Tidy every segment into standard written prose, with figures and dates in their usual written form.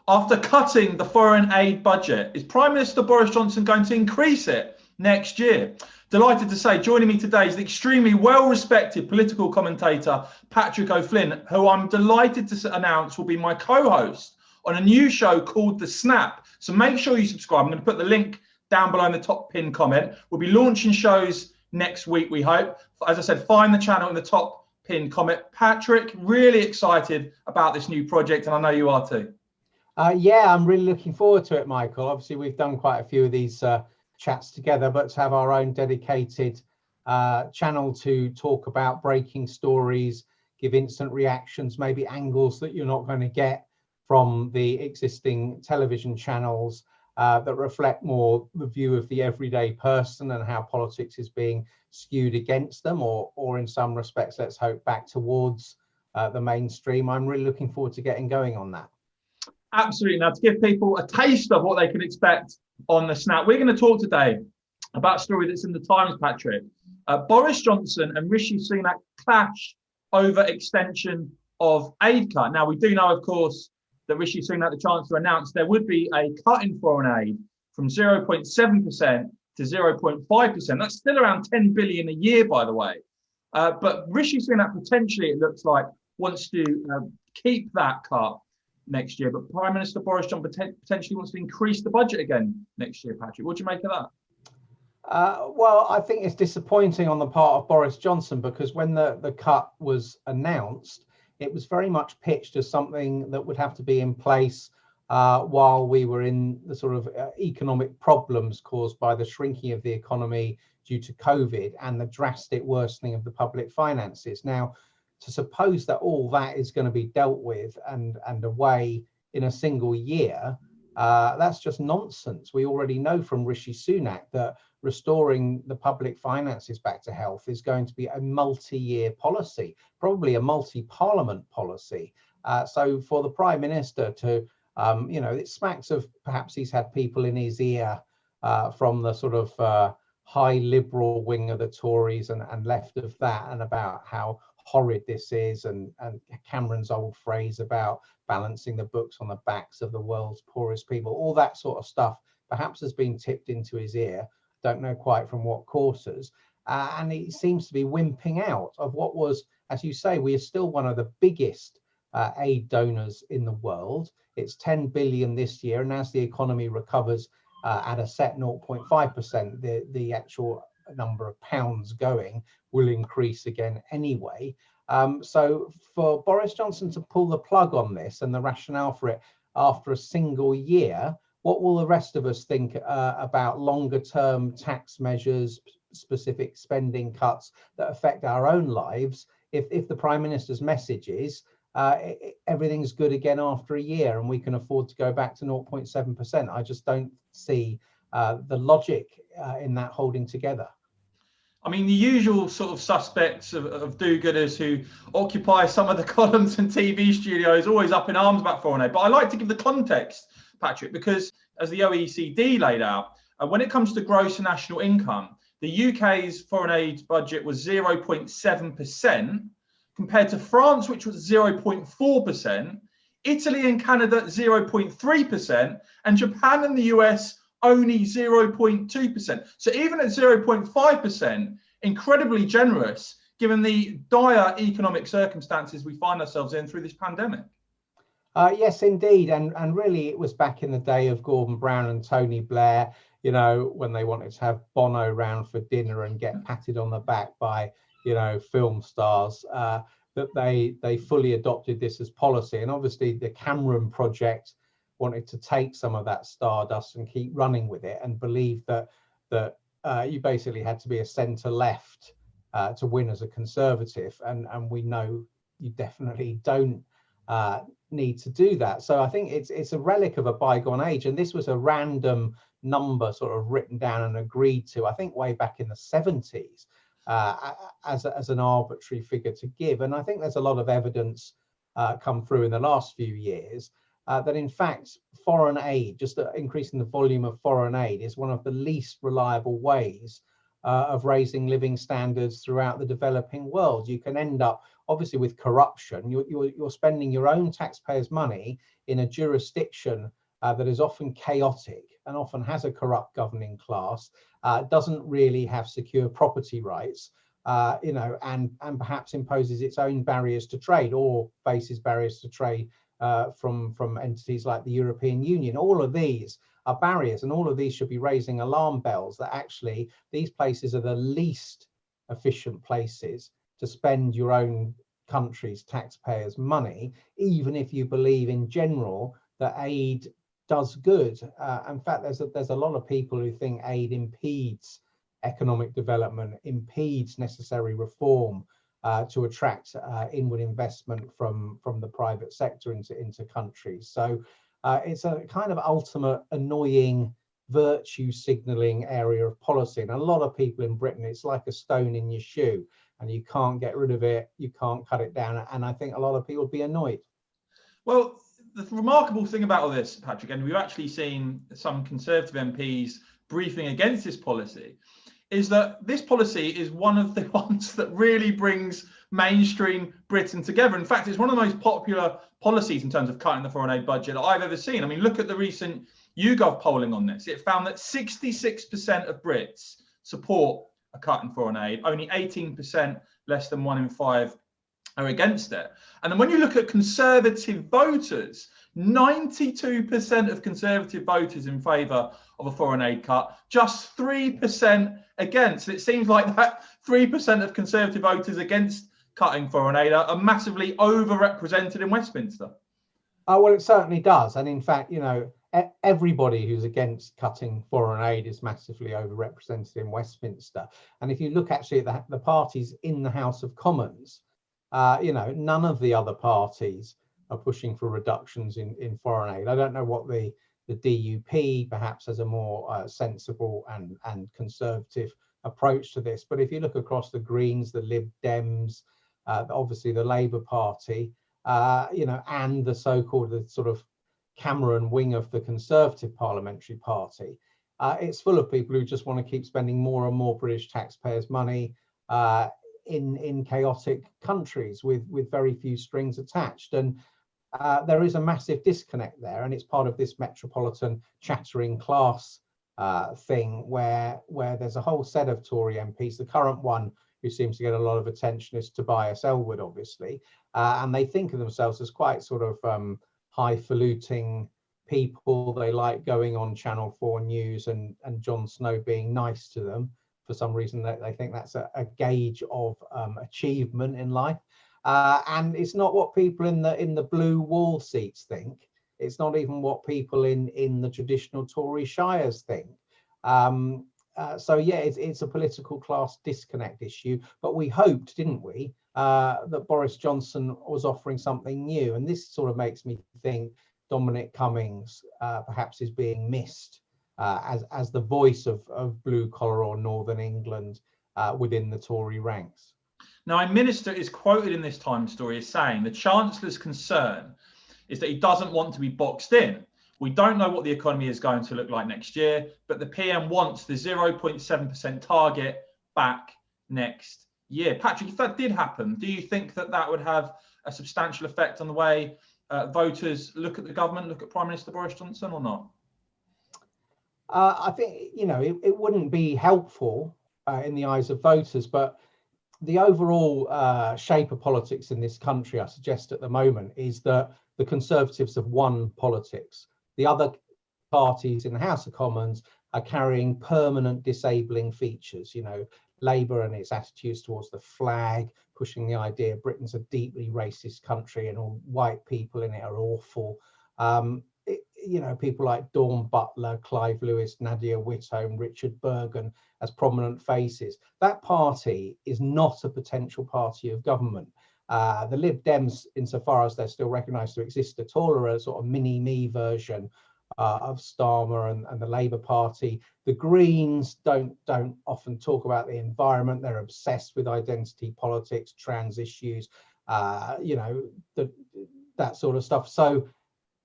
After cutting the foreign aid budget, is Prime Minister Boris Johnson going to increase it next year? Delighted to say, joining me today is the extremely well-respected political commentator, Patrick O'Flynn, who I'm delighted to announce will be my co-host on a new show called The Snap. So make sure you subscribe. I'm going to put the link down below in the top pinned comment. We'll be launching shows next week, we hope. As I said, find the channel in the top pinned comment. Patrick, really excited about this new project, and I know you are too. Yeah, I'm really looking forward to it, Michael. Obviously, we've done quite a few of these chats together, but to have our own dedicated channel to talk about breaking stories, give instant reactions, maybe angles that you're not going to get from the existing television channels that reflect more the view of the everyday person and how politics is being skewed against them, or in some respects, let's hope, back towards the mainstream. I'm really looking forward to getting going on that. Absolutely. Now, to give people a taste of what they can expect on The Snap, we're going to talk today about a story that's in the Times, Patrick. Boris Johnson and Rishi Sunak clash over extension of aid cut. Now, we do know, of course, that Rishi Sunak, the Chancellor, announced there would be a cut in foreign aid from 0.7% to 0.5%. That's still around 10 billion a year, by the way. But Rishi Sunak potentially, it looks like, wants to keep that cut next year, but Prime Minister Boris Johnson potentially wants to increase the budget again next year. Patrick, what do you make of that? Well, I think it's disappointing on the part of Boris Johnson, because when the cut was announced, it was very much pitched as something that would have to be in place while we were in the sort of economic problems caused by the shrinking of the economy due to COVID and the drastic worsening of the public finances. Now, to suppose that all that is going to be dealt with and away in a single year, that's just nonsense. We already know from Rishi Sunak that restoring the public finances back to health is going to be a multi-year policy, probably a multi-parliament policy. So for the Prime Minister to, it smacks of perhaps he's had people in his ear from the sort of high liberal wing of the Tories and left of that, and about how horrid this is, and Cameron's old phrase about balancing the books on the backs of the world's poorest people, all that sort of stuff perhaps has been tipped into his ear, don't know quite from what quarters, and he seems to be wimping out of what was, as you say, we are still one of the biggest aid donors in the world. It's 10 billion this year, and as the economy recovers at a set 0.5%, the actual number of pounds going will increase again anyway. So for Boris Johnson to pull the plug on this, and the rationale for it after a single year, what will the rest of us think about longer term tax measures, specific spending cuts that affect our own lives, if the Prime Minister's message is everything's good again after a year and we can afford to go back to 0.7%? I just don't see the logic in that holding together. I mean, the usual sort of suspects of do-gooders who occupy some of the columns and TV studios always up in arms about foreign aid. But I like to give the context, Patrick, because as the OECD laid out, when it comes to gross national income, the UK's foreign aid budget was 0.7%, compared to France, which was 0.4%, Italy and Canada 0.3%, and Japan and the US only 0.2%. So even at 0.5%, incredibly generous given the dire economic circumstances we find ourselves in through this pandemic. Yes, indeed. And really, it was back in the day of Gordon Brown and Tony Blair, when they wanted to have Bono round for dinner and get patted on the back by, film stars, that they fully adopted this as policy. And obviously the Cameron project wanted to take some of that stardust and keep running with it, and believe that you basically had to be a centre left to win as a Conservative, and we know you definitely don't need to do that. So I think it's a relic of a bygone age, and this was a random number sort of written down and agreed to, I think way back in the 70s, as an arbitrary figure to give. And I think there's a lot of evidence come through in the last few years that in fact foreign aid, just increasing the volume of foreign aid, is one of the least reliable ways of raising living standards throughout the developing world. You can end up, obviously, with corruption. You're spending your own taxpayers' money in a jurisdiction that is often chaotic and often has a corrupt governing class, doesn't really have secure property rights, and perhaps imposes its own barriers to trade or faces barriers to trade from entities like the European Union. All of these are barriers, and all of these should be raising alarm bells that actually these places are the least efficient places to spend your own country's taxpayers' money, even if you believe in general that aid does good. In fact, there's a lot of people who think aid impedes economic development, impedes necessary reform to attract inward investment from the private sector into countries. So it's a kind of ultimate annoying virtue signaling area of policy. And a lot of people in Britain, it's like a stone in your shoe, and you can't get rid of it, you can't cut it down. And I think a lot of people would be annoyed. Well, the remarkable thing about all this, Patrick, and we've actually seen some Conservative MPs briefing against this policy, is that this policy is one of the ones that really brings mainstream Britain together. In fact, it's one of the most popular policies in terms of cutting the foreign aid budget that I've ever seen. I mean, look at the recent YouGov polling on this. It found that 66% of Brits support a cut in foreign aid, only 18%, less than 1 in 5, are against it. And then when you look at Conservative voters, 92% of Conservative voters in favour of a foreign aid cut, just 3% against. And it seems like that 3% of Conservative voters against cutting foreign aid are massively overrepresented in Westminster. Well, it certainly does. And in fact, everybody who's against cutting foreign aid is massively overrepresented in Westminster. And if you look actually at the parties in the House of Commons, none of the other parties are pushing for reductions in foreign aid. I don't know what the DUP perhaps has a more sensible and conservative approach to this. But if you look across the Greens, the Lib Dems, obviously the Labour Party, and the so-called the sort of Cameron wing of the Conservative Parliamentary Party, it's full of people who just want to keep spending more and more British taxpayers' money in chaotic countries with very few strings attached. And there is a massive disconnect there, and it's part of this metropolitan chattering class thing where there's a whole set of Tory MPs. The current one who seems to get a lot of attention is Tobias Ellwood, obviously, and they think of themselves as quite sort of highfalutin people. They like going on Channel 4 News and Jon Snow being nice to them. For some reason, they think that's a gauge of achievement in life. And it's not what people in the blue wall seats think. It's not even what people in the traditional Tory shires think. So yeah, it's a political class disconnect issue. But we hoped, didn't we, that Boris Johnson was offering something new. And this sort of makes me think Dominic Cummings perhaps is being missed as the voice of blue collar or Northern England within the Tory ranks. Now, a minister is quoted in this Times story as saying the Chancellor's concern is that he doesn't want to be boxed in. We don't know what the economy is going to look like next year, but the PM wants the 0.7% target back next year. Patrick, if that did happen, do you think that would have a substantial effect on the way voters look at the government, look at Prime Minister Boris Johnson, or not? I think, it wouldn't be helpful in the eyes of voters, but the overall shape of politics in this country, I suggest at the moment, is that the Conservatives have won politics. The other parties in the House of Commons are carrying permanent disabling features. Labour and its attitudes towards the flag, pushing the idea Britain's a deeply racist country and all white people in it are awful. People like Dawn Butler, Clive Lewis, Nadia Whitome, Richard Bergen as prominent faces. That party is not a potential party of government. The Lib Dems, insofar as they're still recognised to exist at all, are a sort of mini-me version of Starmer and the Labour Party. The Greens don't often talk about the environment. They're obsessed with identity politics, trans issues, that sort of stuff. So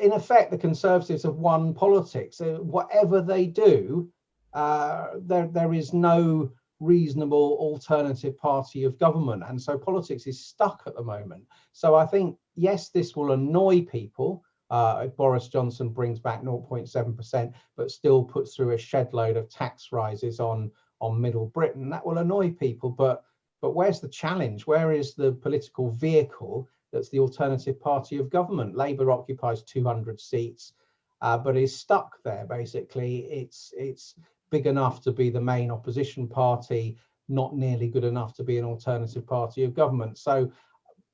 in effect, the Conservatives have won politics. Whatever they do, there is no reasonable alternative party of government. And so politics is stuck at the moment. So I think, yes, this will annoy people if Boris Johnson brings back 0.7%, but still puts through a shed load of tax rises on Middle Britain. That will annoy people, but where's the challenge? Where is the political vehicle that's the alternative party of government? Labour occupies 200 seats, but is stuck there. Basically, it's big enough to be the main opposition party, not nearly good enough to be an alternative party of government. So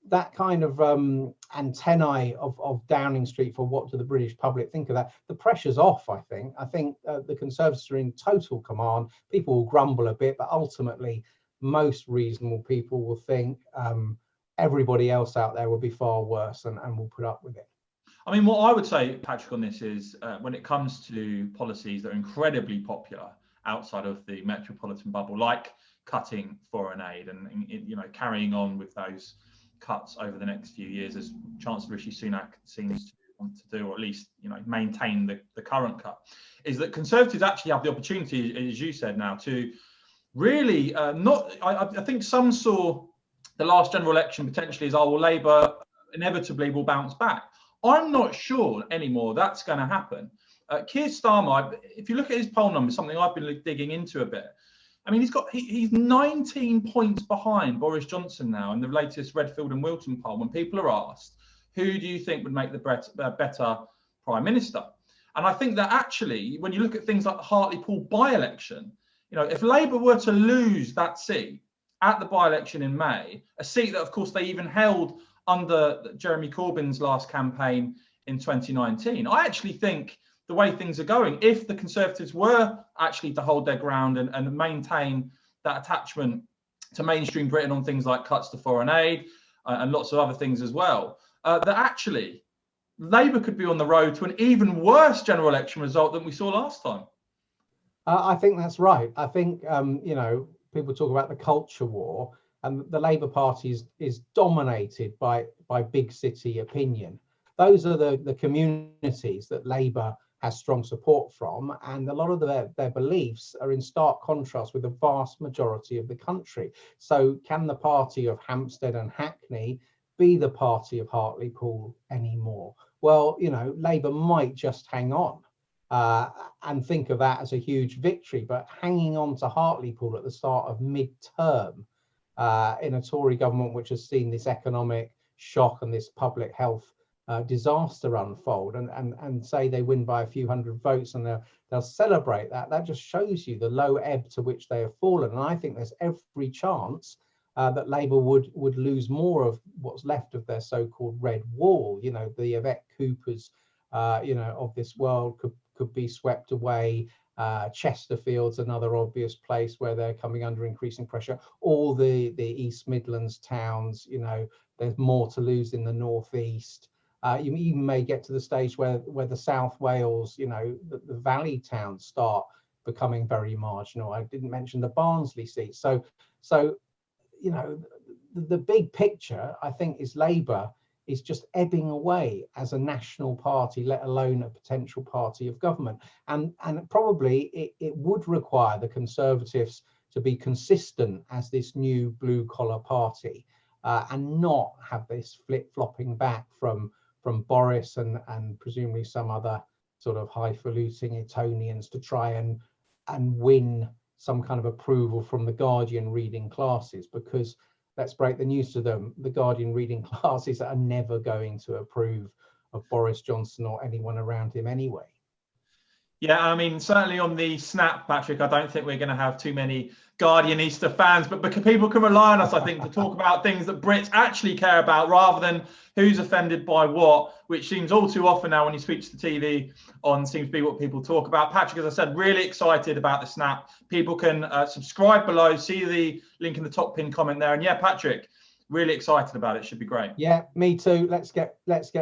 that kind of antennae of Downing Street for what do the British public think of that, the pressure's off, I think. I think the Conservatives are in total command. People will grumble a bit, but ultimately most reasonable people will think everybody else out there will be far worse and will put up with it. I mean, what I would say, Patrick, on this is when it comes to policies that are incredibly popular outside of the metropolitan bubble, like cutting foreign aid and carrying on with those cuts over the next few years, as Chancellor Rishi Sunak seems to want to do, or at least maintain the current cut, is that Conservatives actually have the opportunity, as you said now, to really I think some saw the last general election potentially as, well, Labour inevitably will bounce back. I'm not sure anymore that's going to happen. Keir Starmer, if you look at his poll numbers, something I've been digging into a bit, I mean, he's 19 points behind Boris Johnson now in the latest Redfield and Wilton poll, when people are asked, who do you think would make the better Prime Minister? And I think that actually, when you look at things like the Hartlepool by-election, if Labour were to lose that seat at the by-election in May, a seat that, of course, they even held under Jeremy Corbyn's last campaign in 2019, I actually think the way things are going, if the Conservatives were actually to hold their ground and maintain that attachment to mainstream Britain on things like cuts to foreign aid and lots of other things as well, that actually Labour could be on the road to an even worse general election result than we saw last time. I think that's right. I think, people talk about the culture war, and the Labour Party is dominated by big city opinion. Those are the communities that Labour has strong support from, and a lot of their beliefs are in stark contrast with the vast majority of the country. So can the party of Hampstead and Hackney be the party of Hartlepool anymore? Well, Labour might just hang on and think of that as a huge victory, but hanging on to Hartlepool at the start of mid-term in a Tory government which has seen this economic shock and this public health disaster unfold, and say they win by a few hundred votes and they'll celebrate that just shows you the low ebb to which they have fallen. And I think there's every chance that Labour would lose more of what's left of their so-called red wall. The Yvette Coopers of this world could be swept away. Chesterfield's another obvious place where they're coming under increasing pressure. All the East Midlands towns, there's more to lose in the northeast. You even may get to the stage where the South Wales, the valley towns start becoming very marginal. I didn't mention the Barnsley seat. So the big picture, I think, is Labour is just ebbing away as a national party, let alone a potential party of government. And probably it would require the Conservatives to be consistent as this new blue collar party and not have this flip-flopping back from Boris and presumably some other sort of highfalutin Etonians to try and win some kind of approval from the Guardian reading classes, because let's break the news to them, the Guardian reading classes are never going to approve of Boris Johnson or anyone around him anyway. Yeah, I mean, certainly on the snap, Patrick, I don't think we're going to have too many Guardianista fans, but people can rely on us, I think, to talk about things that Brits actually care about rather than who's offended by what, which seems all too often now when you switch the TV on, seems to be what people talk about. Patrick, as I said, really excited about the snap. People can subscribe below, see the link in the top pinned comment there. And yeah, Patrick, really excited about it. Should be great. Yeah, me too. Let's get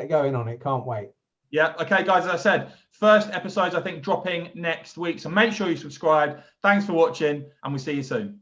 going on it. Can't wait. Yeah. Okay, guys, as I said, first episodes, I think, dropping next week. So make sure you subscribe. Thanks for watching, and we'll see you soon.